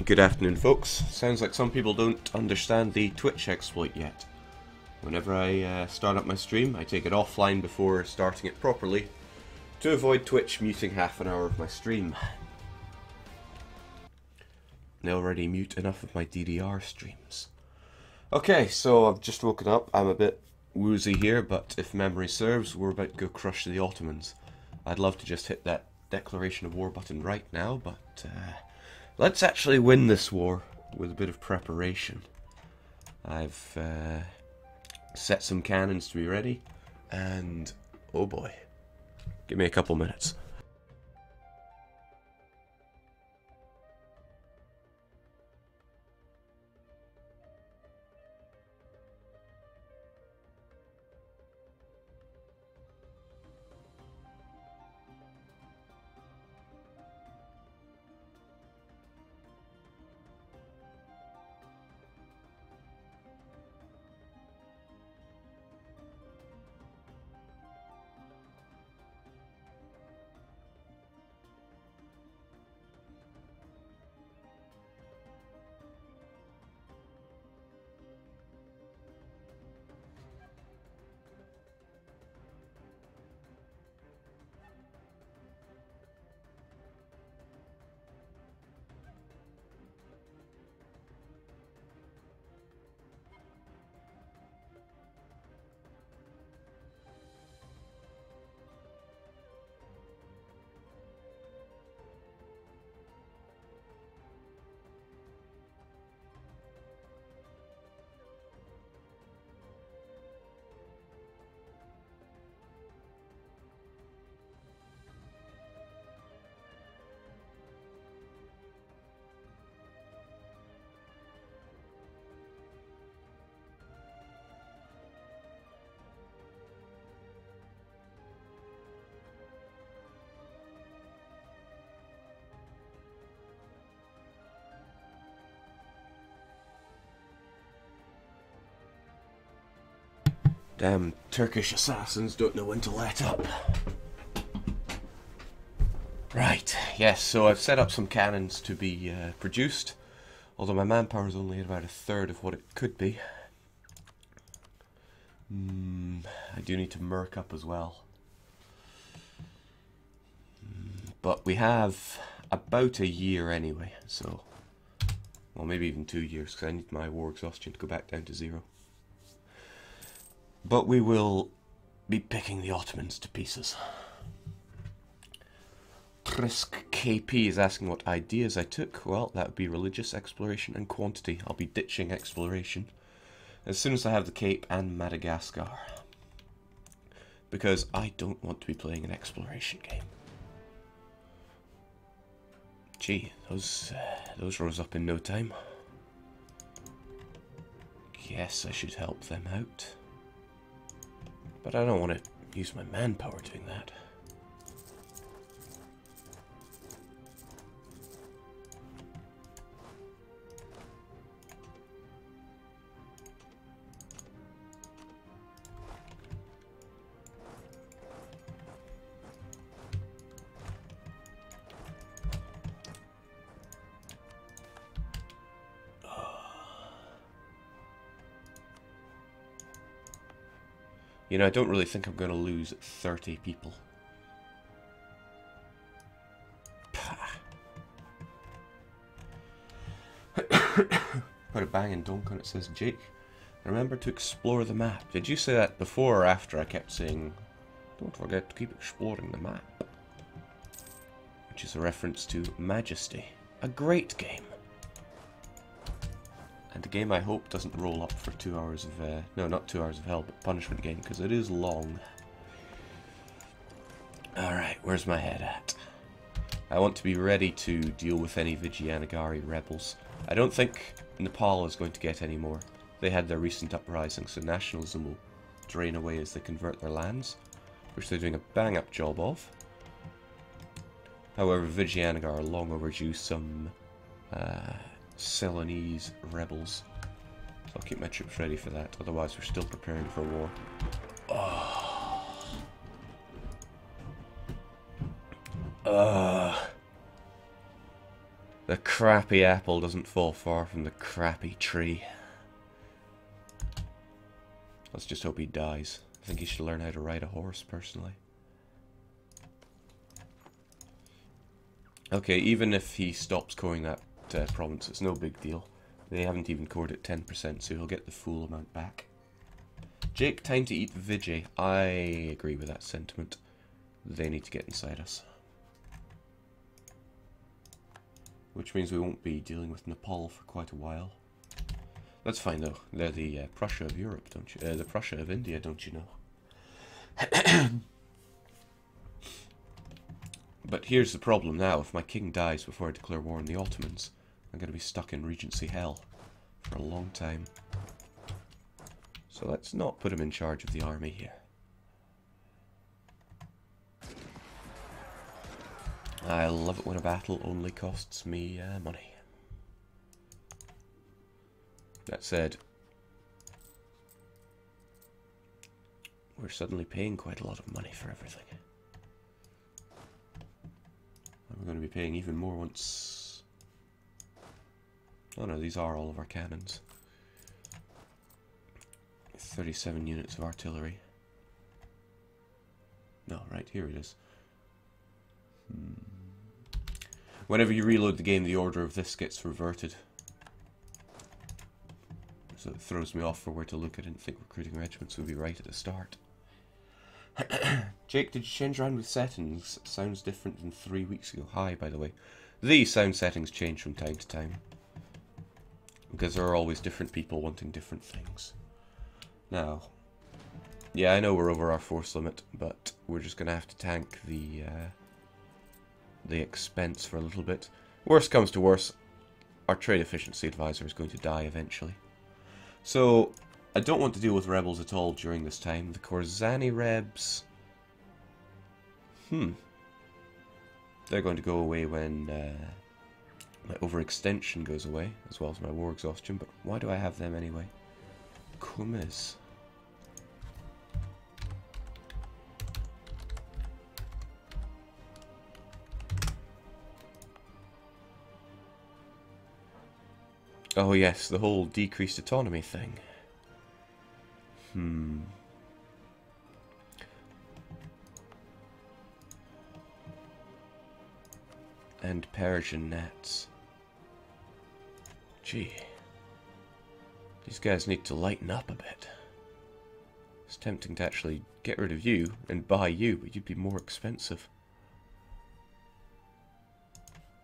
Good afternoon, folks. Sounds like some people don't understand the Twitch exploit yet. Whenever I start up my stream, I take it offline before starting it properly to avoid Twitch muting half an hour of my stream. They already mute enough of my DDR streams. Okay, so I've just woken up. I'm a bit woozy here, but if memory serves, we're about to go crush the Ottomans. I'd love to just hit that declaration of war button right now, but let's actually win this war with a bit of preparation. I've set some cannons to be ready, and oh boy, give me a couple minutes. Damn Turkish assassins don't know when to let up. Right, yes, so I've set up some cannons to be produced, although my manpower is only at about a third of what it could be. I do need to merc up as well. But we have about a year anyway, so... well, maybe even 2 years, because I need my war exhaustion to go back down to 0. But we will be picking the Ottomans to pieces. Trisk KP is asking what ideas I took. Well, that would be religious, exploration, and quantity. I'll be ditching exploration as soon as I have the Cape and Madagascar, because I don't want to be playing an exploration game. Gee, those rose up in no time. Guess I should help them out. But I don't want to use my manpower doing that. You know, I don't really think I'm going to lose 30 people. Put a banging donk on it, says Jake. Remember to explore the map. Did you say that before or after I kept saying, don't forget to keep exploring the map? Which is a reference to Majesty. A great game. And a game I hope doesn't roll up for 2 hours of, no, not 2 hours of hell, but punishment game, because it is long. Alright, where's my head at? I want to be ready to deal with any Vijayanagari rebels. I don't think Nepal is going to get any more. They had their recent uprising, so nationalism will drain away as they convert their lands, which they're doing a bang-up job of. However, Vijayanagar are long overdue some Ceylonese rebels. So I'll keep my troops ready for that, otherwise we're still preparing for war. The crappy apple doesn't fall far from the crappy tree. Let's just hope he dies. I think he should learn how to ride a horse, personally. Okay, even if he stops coring that province, it's no big deal. They haven't even cored it 10%, so he'll get the full amount back. Jake, time to eat Vijay. I agree with that sentiment. They need to get inside us. Which means we won't be dealing with Nepal for quite a while. That's fine though. They're the Prussia of Europe, don't you? The Prussia of India, don't you know? But here's the problem now. If my king dies before I declare war on the Ottomans, I'm going to be stuck in Regency hell for a long time. So let's not put him in charge of the army here. I love it when a battle only costs me money. That said, we're suddenly paying quite a lot of money for everything. And we're going to be paying even more once... Oh no, these are all of our cannons. 37 units of artillery. No, right, here it is. Whenever you reload the game, the order of this gets reverted. So it throws me off for where to look. I didn't think recruiting regiments would be right at the start. Jake, did you change around with settings? Sounds different than 3 weeks ago. Hi, by the way. The sound settings change from time to time. Because there are always different people wanting different things. Now, yeah, I know we're over our force limit, but we're just going to have to tank the expense for a little bit. Worst comes to worst, our trade efficiency advisor is going to die eventually. So, I don't want to deal with rebels at all during this time. The Khorassani Rebs... They're going to go away when my overextension goes away, as well as my war exhaustion, but why do I have them anyway? Kumis. Oh yes, the whole decreased autonomy thing. And Persian nets. Gee. These guys need to lighten up a bit. It's tempting to actually get rid of you and buy you, but you'd be more expensive.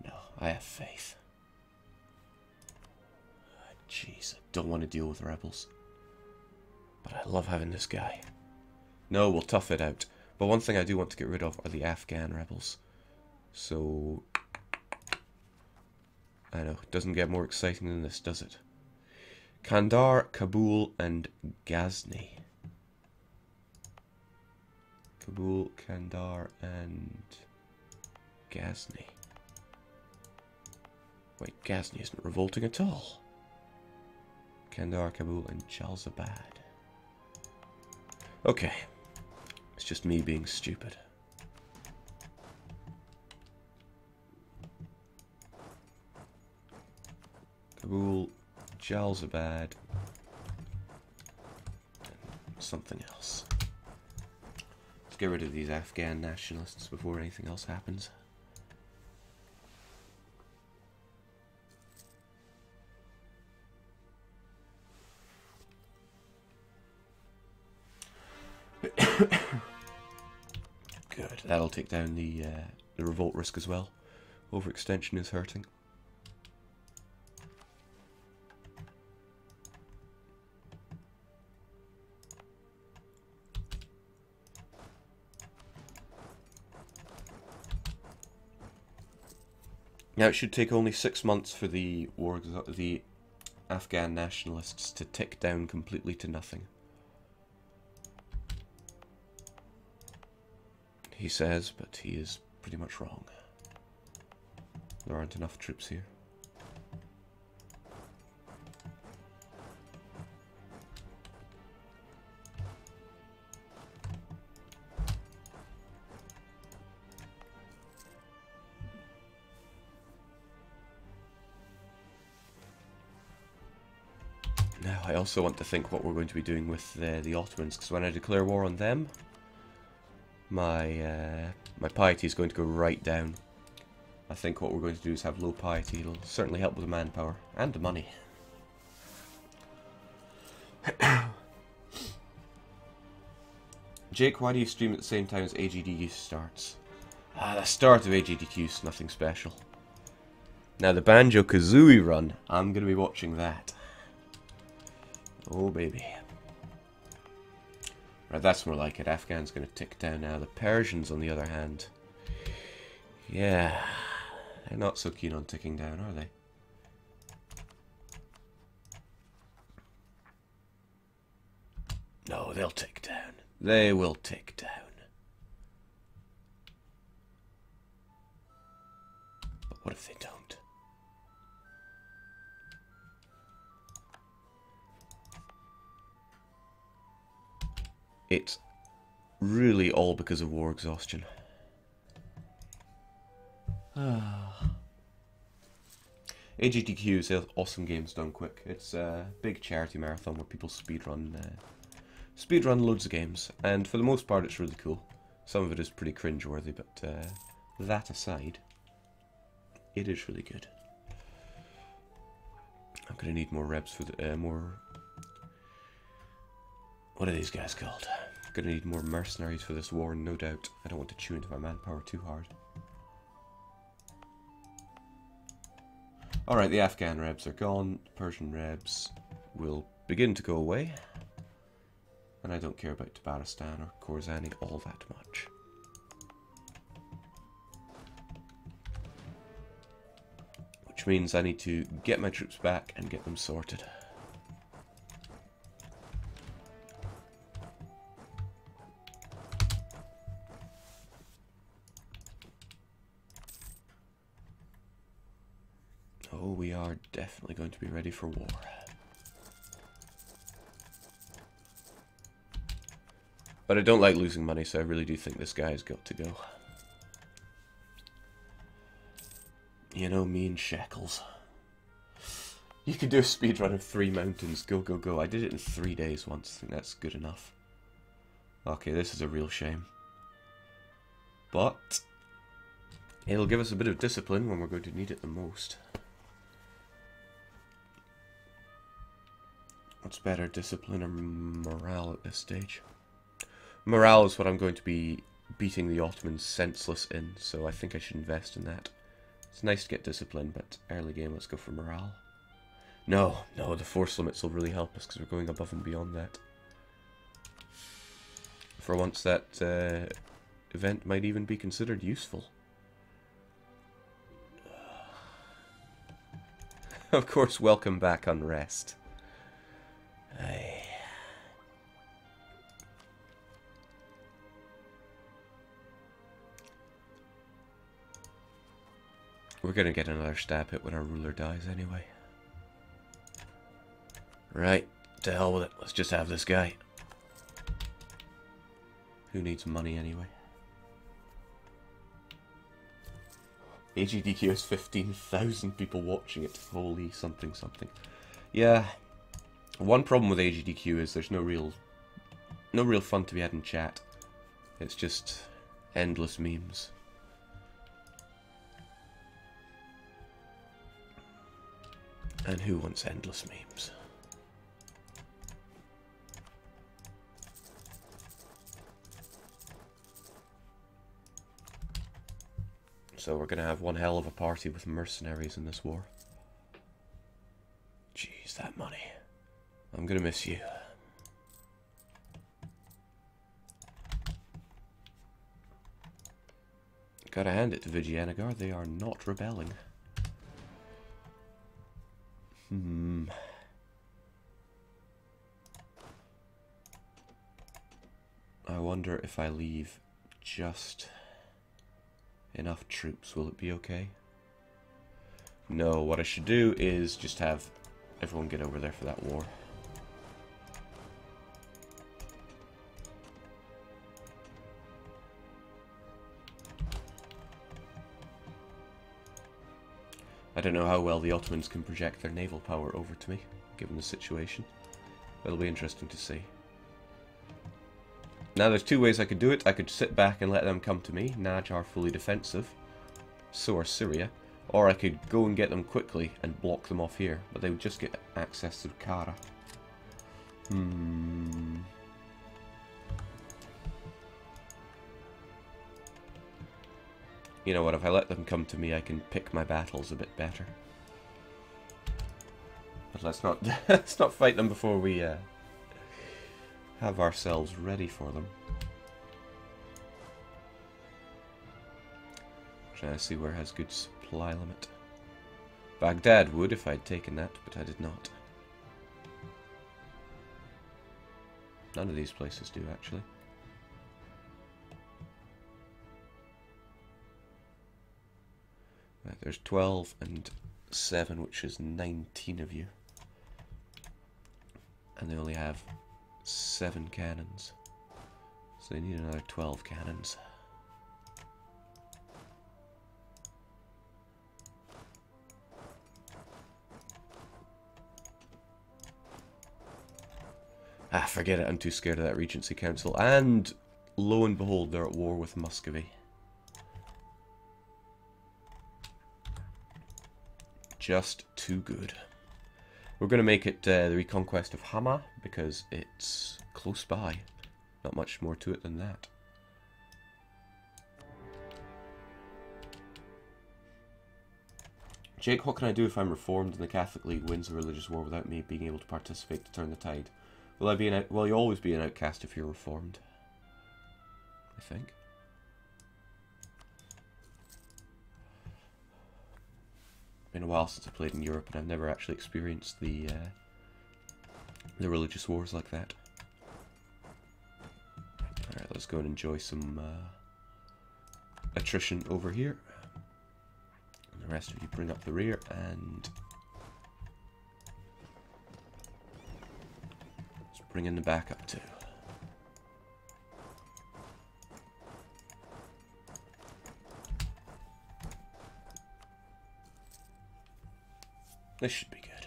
No, I have faith. Jeez, I don't want to deal with rebels. But I love having this guy. No, we'll tough it out. But one thing I do want to get rid of are the Afghan rebels. So... I know, it doesn't get more exciting than this, does it? Kandahar, Kabul, and Ghazni. Kabul, Kandahar, and Ghazni. Wait, Ghazni isn't revolting at all. Kandahar, Kabul, and Jalzabad. Okay. It's just me being stupid. Kabul, Jalzabad, and something else. Let's get rid of these Afghan nationalists before anything else happens. Good. That'll take down the revolt risk as well. Overextension is hurting. Now, it should take only 6 months for the Afghan nationalists to tick down completely to nothing. He says, but he is pretty much wrong. There aren't enough troops here. I also want to think what we're going to be doing with the Ottomans, because when I declare war on them, my piety is going to go right down. I think what we're going to do is have low piety. It'll certainly help with the manpower and the money. Jake, why do you stream at the same time as AGDQ starts? The start of AGDQ is nothing special. Now the Banjo-Kazooie run, I'm going to be watching that. Oh baby. Right, that's more like it. Afghan's going to tick down now. The Persians, on the other hand, yeah, they're not so keen on ticking down, are they? No, they'll tick down. They will tick down. But what if they don't? It's really all because of war exhaustion. AGDQ is awesome games done quick. It's a big charity marathon where people speedrun loads of games, and for the most part it's really cool. Some of it is pretty cringeworthy, but that aside, it is really good. I'm gonna need more reps for the more. What are these guys called? I'm gonna need more mercenaries for this war, no doubt. I don't want to chew into my manpower too hard. Alright, the Afghan rebs are gone. The Persian rebs will begin to go away. And I don't care about Tabaristan or Khorasan all that much. Which means I need to get my troops back and get them sorted. Oh, we are definitely going to be ready for war. But I don't like losing money, so I really do think this guy's got to go. You know me and shekels. You could do a speedrun of 3 mountains. Go, go, go. I did it in 3 days once. I think that's good enough. Okay, this is a real shame. But it'll give us a bit of discipline when we're going to need it the most. What's better, discipline or morale at this stage? Morale is what I'm going to be beating the Ottomans senseless in, so I think I should invest in that. It's nice to get discipline, but early game, let's go for morale. No, no, the force limits will really help us because we're going above and beyond that. For once, that event might even be considered useful. Of course, welcome back, unrest. Aye. We're gonna get another stab hit when our ruler dies anyway. Right, to hell with it. Let's just have this guy. Who needs money anyway? AGDQ has 15,000 people watching it. Holy something something. Yeah. One problem with AGDQ is there's no real fun to be had in chat. It's just endless memes. And who wants endless memes? So we're gonna have one hell of a party with mercenaries in this war. Jeez, that money. I'm gonna miss you. Gotta hand it to Vijayanagara, they are not rebelling. I wonder if I leave just enough troops, will it be okay? No, what I should do is just have everyone get over there for that war. I don't know how well the Ottomans can project their naval power over to me, given the situation. It'll be interesting to see. Now there's two ways I could do it. I could sit back and let them come to me. Naj are fully defensive. So are Syria. Or I could go and get them quickly and block them off here. But they would just get access to Kara. You know what, if I let them come to me, I can pick my battles a bit better. But let's not fight them before we have ourselves ready for them. Trying to see where it has good supply limit. Baghdad would if I'd taken that, but I did not. None of these places do, actually. Right, there's 12 and 7, which is 19 of you. And they only have 7 cannons. So they need another 12 cannons. Ah, forget it, I'm too scared of that Regency Council. And lo and behold, they're at war with Muscovy. Just too good. We're going to make it the reconquest of Hama, because it's close by. Not much more to it than that. Jake, what can I do if I'm reformed and the Catholic League wins a religious war without me being able to participate to turn the tide? Will I be an well, you'll always be an outcast if you're reformed. I think. Been a while since I played in Europe, and I've never actually experienced the religious wars like that. Alright, let's go and enjoy some attrition over here. And the rest of you bring up the rear, and let's bring in the backup too. This should be good.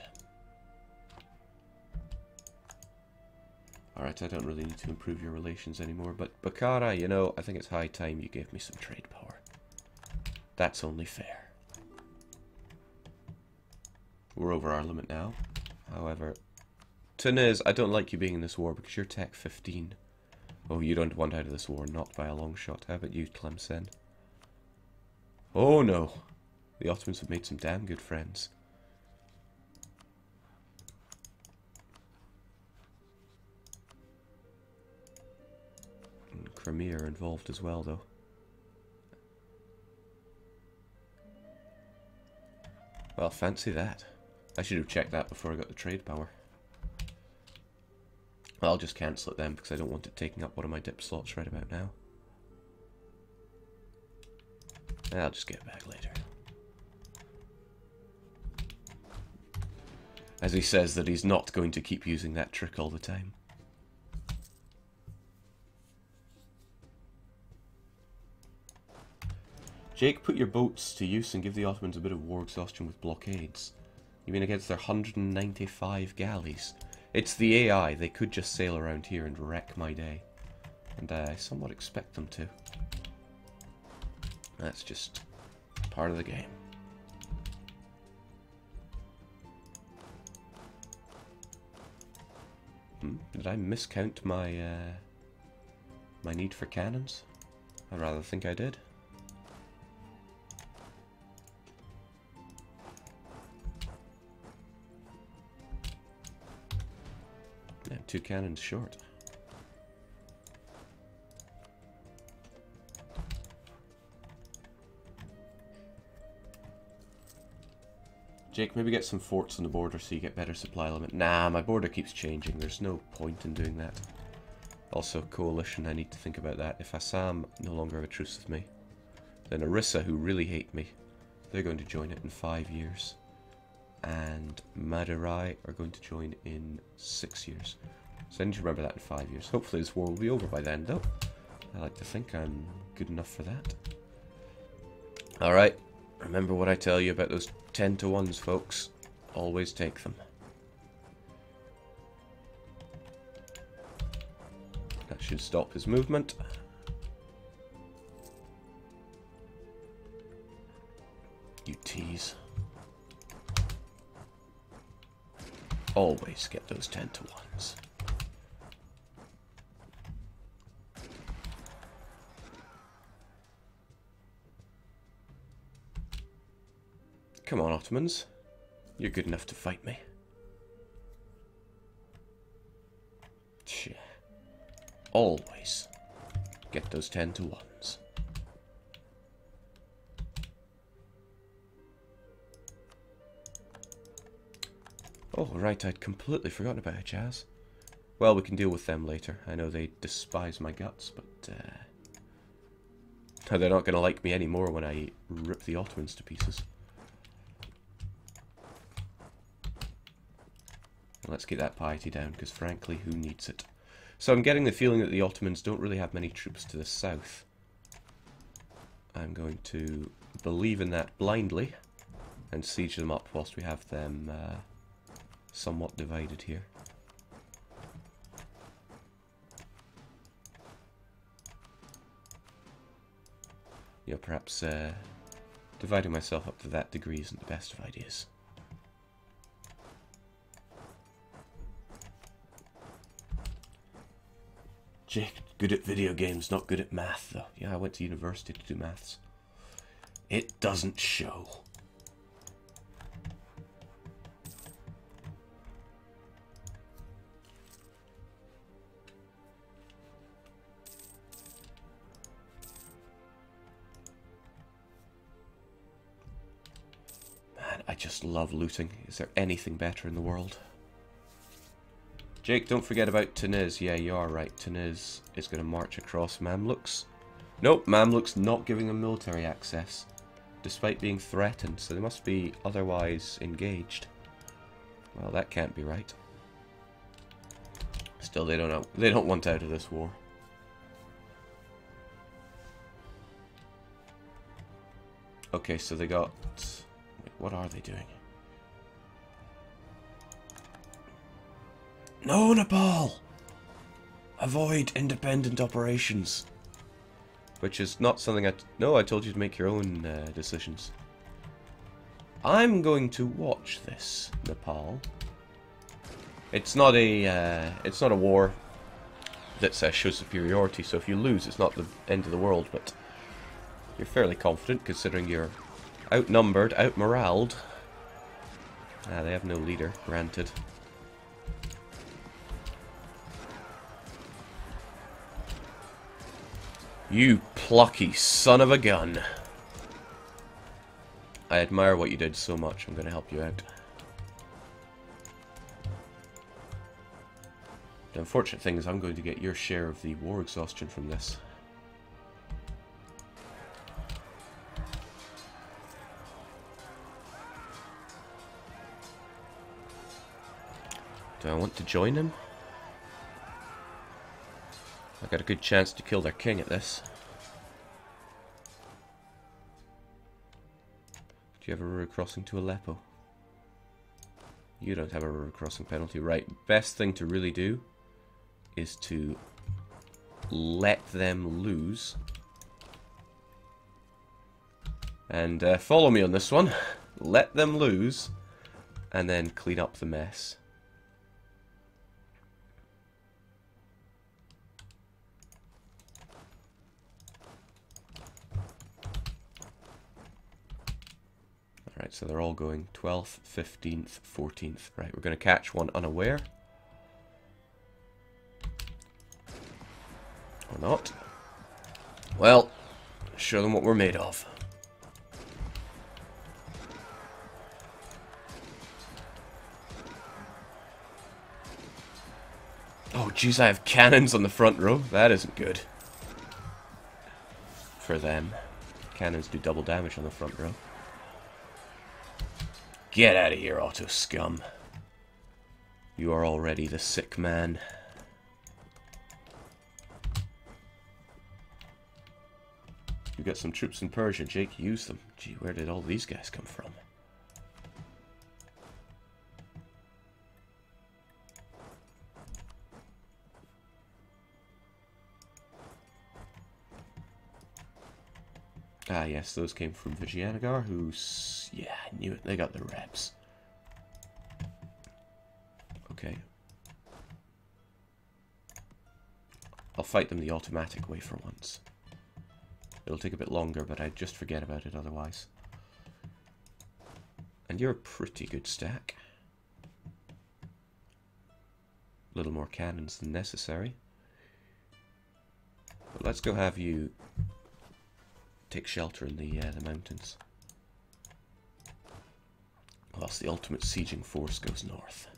Alright, I don't really need to improve your relations anymore, but Bukhara, you know, I think it's high time you gave me some trade power. That's only fair. We're over our limit now. However, Tunez, I don't like you being in this war because you're Tech 15. Oh, you don't want out of this war, not by a long shot. How about you, Tlemcen? Oh no! The Ottomans have made some damn good friends. Crimea are involved as well, though. Well, fancy that. I should have checked that before I got the trade power. Well, I'll just cancel it then, because I don't want it taking up one of my dip slots right about now. And I'll just get it back later. As he says that he's not going to keep using that trick all the time. Jake, put your boats to use and give the Ottomans a bit of war exhaustion with blockades. You mean against their 195 galleys? It's the AI, they could just sail around here and wreck my day. And I somewhat expect them to. That's just part of the game. Did I miscount my my need for cannons? I rather think I did. Yeah, 2 cannons short. Jake, maybe get some forts on the border so you get better supply limit. Nah, my border keeps changing. There's no point in doing that. Also, coalition, I need to think about that. If Assam no longer have a truce with me, then Orissa, who really hate me, they're going to join it in 5 years. And Madurai are going to join in 6 years. So I need to remember that in 5 years. Hopefully this war will be over by then, though. I like to think I'm good enough for that. Alright, remember what I tell you about those 10-to-1s, folks. Always take them. Should stop his movement. You tease. Always get those 10 to 1s. Come on, Ottomans. You're good enough to fight me. Always get those 10 to 1s. Oh, right, I'd completely forgotten about Hejaz. Well, we can deal with them later. I know they despise my guts, but they're not going to like me anymore when I rip the Ottomans to pieces. Let's get that piety down, because frankly, who needs it? So I'm getting the feeling that the Ottomans don't really have many troops to the south. I'm going to believe in that blindly and siege them up whilst we have them somewhat divided here. You know, perhaps dividing myself up to that degree isn't the best of ideas. Jake, good at video games, not good at math, though. Yeah, I went to university to do maths. It doesn't show. Man, I just love looting. Is there anything better in the world? Jake, don't forget about Tuniz. Yeah, you are right. Tuniz is going to march across Mamluks. Nope, Mamluks not giving them military access, despite being threatened, so they must be otherwise engaged. Well, that can't be right. Still, they don't want out of this war. Okay, so they got... Wait, what are they doing? No, Nepal! Avoid independent operations. Which is not something No, I told you to make your own decisions. I'm going to watch this, Nepal. It's not a war that shows superiority, so if you lose, it's not the end of the world, but you're fairly confident considering you're outnumbered, outmoraled. Ah, they have no leader, granted. You plucky son of a gun. I admire what you did so much. I'm going to help you out. The unfortunate thing is I'm going to get your share of the war exhaustion from this. Do I want to join him? I got a good chance to kill their king at this. Do you have a river crossing to Aleppo? You don't have a river crossing penalty. Right, best thing to really do is to let them lose. And follow me on this one. Let them lose and then clean up the mess. Alright, so they're all going 12th, 15th, 14th. Right, we're going to catch one unaware. Or not. Well, show them what we're made of. Oh, jeez, I have cannons on the front row. That isn't good. For them. Cannons do double damage on the front row. Get out of here, Otto scum. You are already the sick man. You've got some troops in Persia, Jake. Use them. Gee, where did all these guys come from? Ah, yes, those came from Vijayanagara, who's... Yeah, I knew it. They got the reps. Okay. I'll fight them the automatic way for once. It'll take a bit longer, but I'd just forget about it otherwise. And you're a pretty good stack. A little more cannons than necessary. But let's go have you take shelter in the mountains, whilst the ultimate sieging force goes north.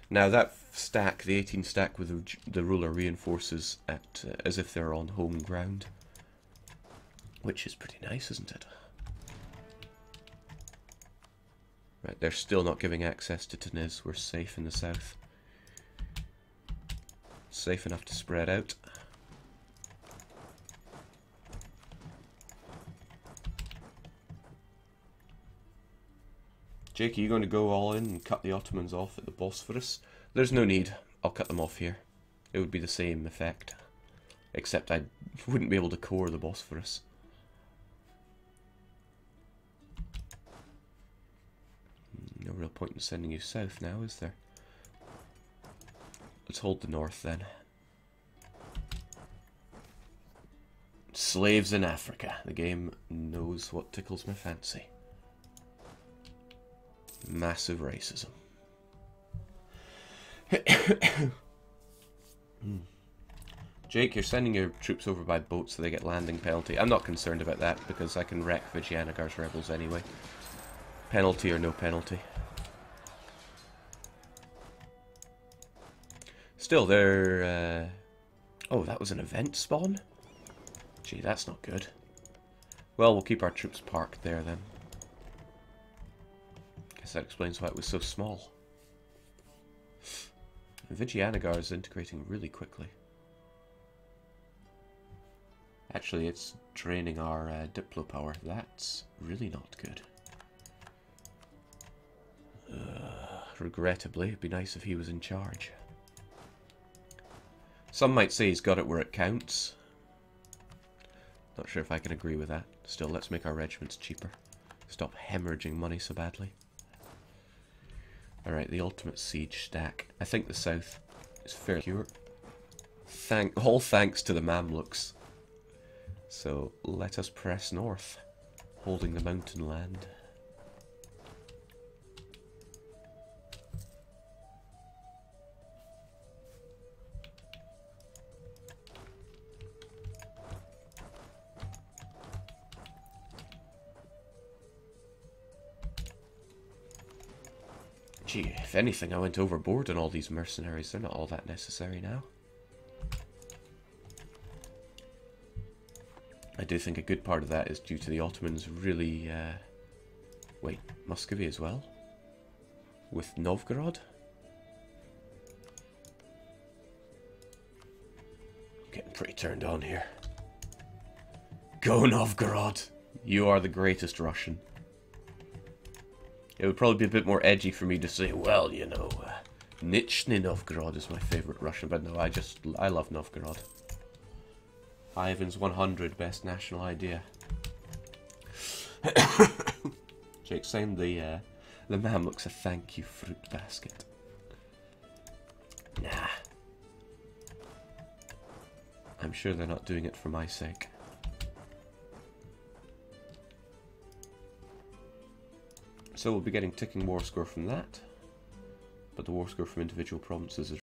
Now that stack, the 18 stack with the ruler, reinforces at as if they're on home ground, which is pretty nice, isn't it? Right, they're still not giving access to Tunis. We're safe in the south. Safe enough to spread out. Jake, are you going to go all in and cut the Ottomans off at the Bosphorus? There's no need. I'll cut them off here. It would be the same effect. Except I wouldn't be able to core the Bosphorus. No real point in sending you south now, is there? Let's hold the north then. Slaves in Africa. The game knows what tickles my fancy. Massive racism. Jake, you're sending your troops over by boat so they get landing penalty. I'm not concerned about that because I can wreck Vijayanagara's rebels anyway. Penalty or no penalty. Still, they're... Oh, that was an event spawn? Gee, that's not good. Well, we'll keep our troops parked there then. Guess that explains why it was so small. Vijayanagara is integrating really quickly. Actually, it's draining our diplo power. That's really not good. Regrettably, it'd be nice if he was in charge. Some might say he's got it where it counts. Not sure if I can agree with that. Still, let's make our regiments cheaper. Stop hemorrhaging money so badly. Alright, the ultimate siege stack. I think the south is fairly secure. All thanks to the Mamluks. So, let us press north, holding the mountain land. Gee, if anything, I went overboard on all these mercenaries. They're not all that necessary now. I do think a good part of that is due to the Ottomans really... Wait, Muscovy as well? With Novgorod? Getting pretty turned on here. Go Novgorod! You are the greatest Russian. It would probably be a bit more edgy for me to say, well, you know, Nizhny Novgorod is my favourite Russian, but no, I love Novgorod. Ivan's 100, best national idea. Jake, send the Mamluks a thank you fruit basket. Nah. I'm sure they're not doing it for my sake. So we'll be getting ticking war score from that, but the war score from individual provinces is